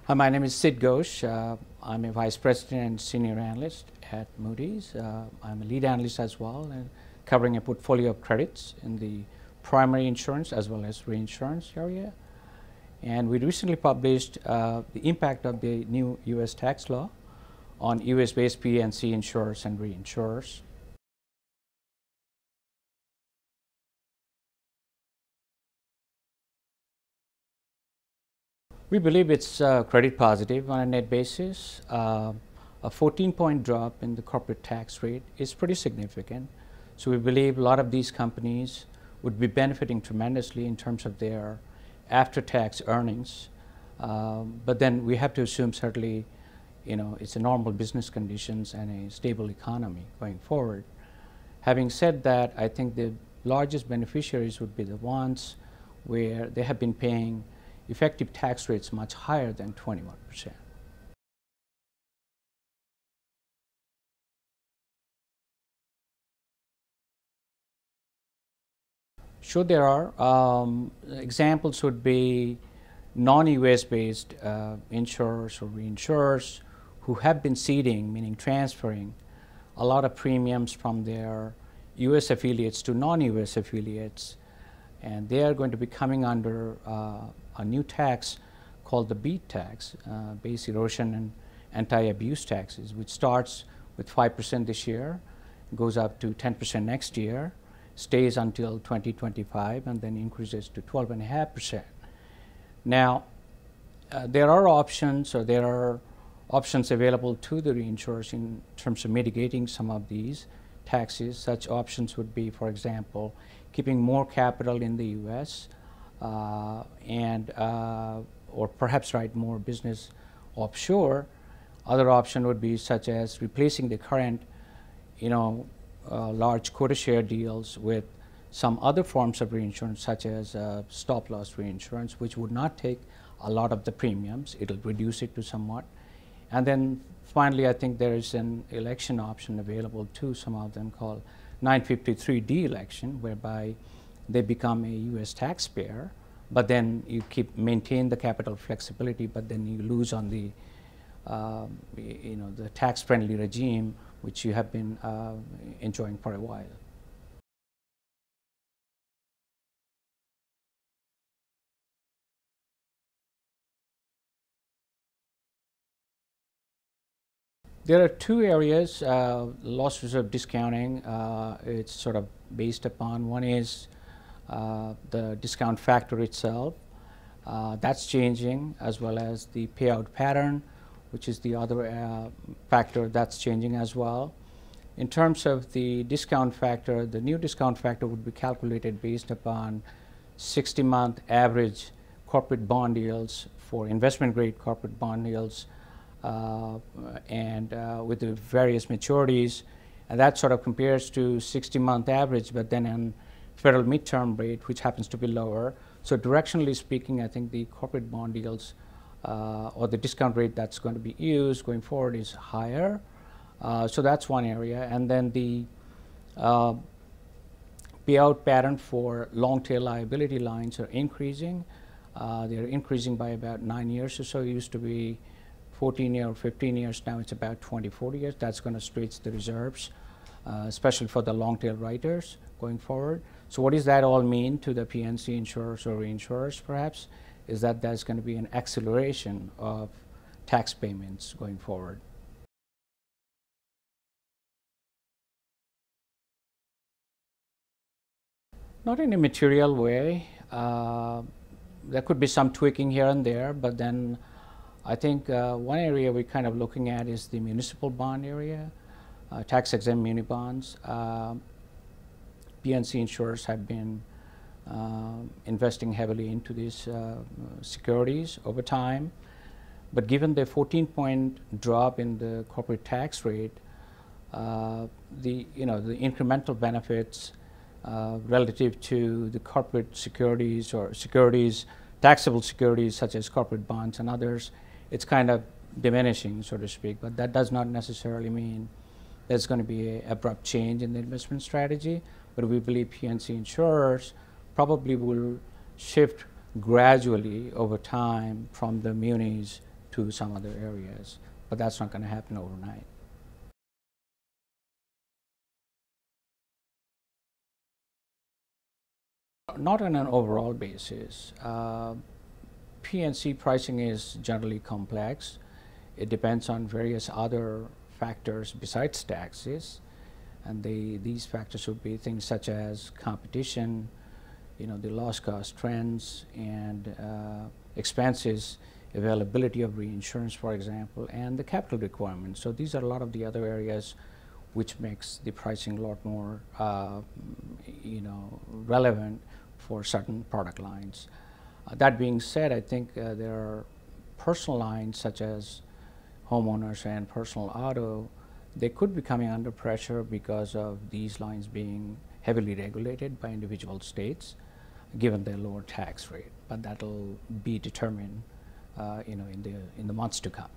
Hi, my name is Sid Ghosh. I'm a Vice President and Senior Analyst at Moody's. I'm a lead analyst as well, and covering a portfolio of credits in the primary insurance as well as reinsurance area. And we recently published the impact of the new U.S. tax law on U.S.-based P&C insurers and reinsurers. We believe it's credit positive on a net basis. A 14-point drop in the corporate tax rate is pretty significant. So we believe a lot of these companies would be benefiting tremendously in terms of their after-tax earnings. But then we have to assume certainly, it's a normal business conditions and a stable economy going forward. Having said that, I think the largest beneficiaries would be the ones where they have been paying effective tax rates much higher than 21%. Sure, there are. Examples would be non-US based insurers or reinsurers who have been ceding, meaning transferring a lot of premiums from their US affiliates to non-US affiliates, and they are going to be coming under a new tax called the BEAT tax, base erosion and anti-abuse taxes, which starts with 5% this year, goes up to 10% next year, stays until 2025, and then increases to 12.5%. Now, there are options available to the reinsurers in terms of mitigating some of these taxes. Such options would be, for example, keeping more capital in the U.S. Or perhaps write more business offshore. Other option would be such as replacing the current, large quota share deals with some other forms of reinsurance, such as stop loss reinsurance, which would not take a lot of the premiums. It'll reduce it to somewhat. And then finally, I think there is an election option available to some of them called 953D election, whereby they become a U.S. taxpayer, but then you maintain the capital flexibility, but then you lose on the the tax-friendly regime which you have been enjoying for a while. There are two areas, loss reserve discounting. It's sort of based upon, one is the discount factor itself. That's changing, as well as the payout pattern, which is the other factor that's changing as well. In terms of the discount factor, the new discount factor would be calculated based upon 60-month average corporate bond yields for investment-grade corporate bond yields, with the various maturities, and that sort of compares to 60-month average, but then in federal midterm rate, which happens to be lower. So directionally speaking, I think the corporate bond yields or the discount rate that's going to be used going forward is higher. So that's one area. And then the payout pattern for long tail liability lines are increasing. They're increasing by about 9 years or so. It used to be 14 years or 15 years. Now it's about 24 years. That's going to stretch the reserves, especially for the long tail writers going forward. So what does that all mean to the P&C insurers or reinsurers, perhaps, is that there's going to be an acceleration of tax payments going forward. Not in a material way. There could be some tweaking here and there, but then I think one area we're kind of looking at is the municipal bond area, tax-exempt muni bonds. P&C insurers have been investing heavily into these securities over time, but given the 14-point drop in the corporate tax rate, the incremental benefits relative to the corporate securities or taxable securities such as corporate bonds and others, it's kind of diminishing, so to speak. But that does not necessarily mean there's going to be an abrupt change in the investment strategy. But we believe P&C insurers probably will shift gradually over time from the munis to some other areas, but that's not going to happen overnight. Not on an overall basis. P&C pricing is generally complex. It depends on various other factors besides taxes, and these factors would be things such as competition, the loss cost trends, and expenses, availability of reinsurance, for example, and the capital requirements. So these are a lot of the other areas which makes the pricing a lot more relevant for certain product lines. That being said, I think there are personal lines such as homeowners and personal auto. They could be coming under pressure because of these lines being heavily regulated by individual states, given their lower tax rate. But that'll be determined, in the months to come.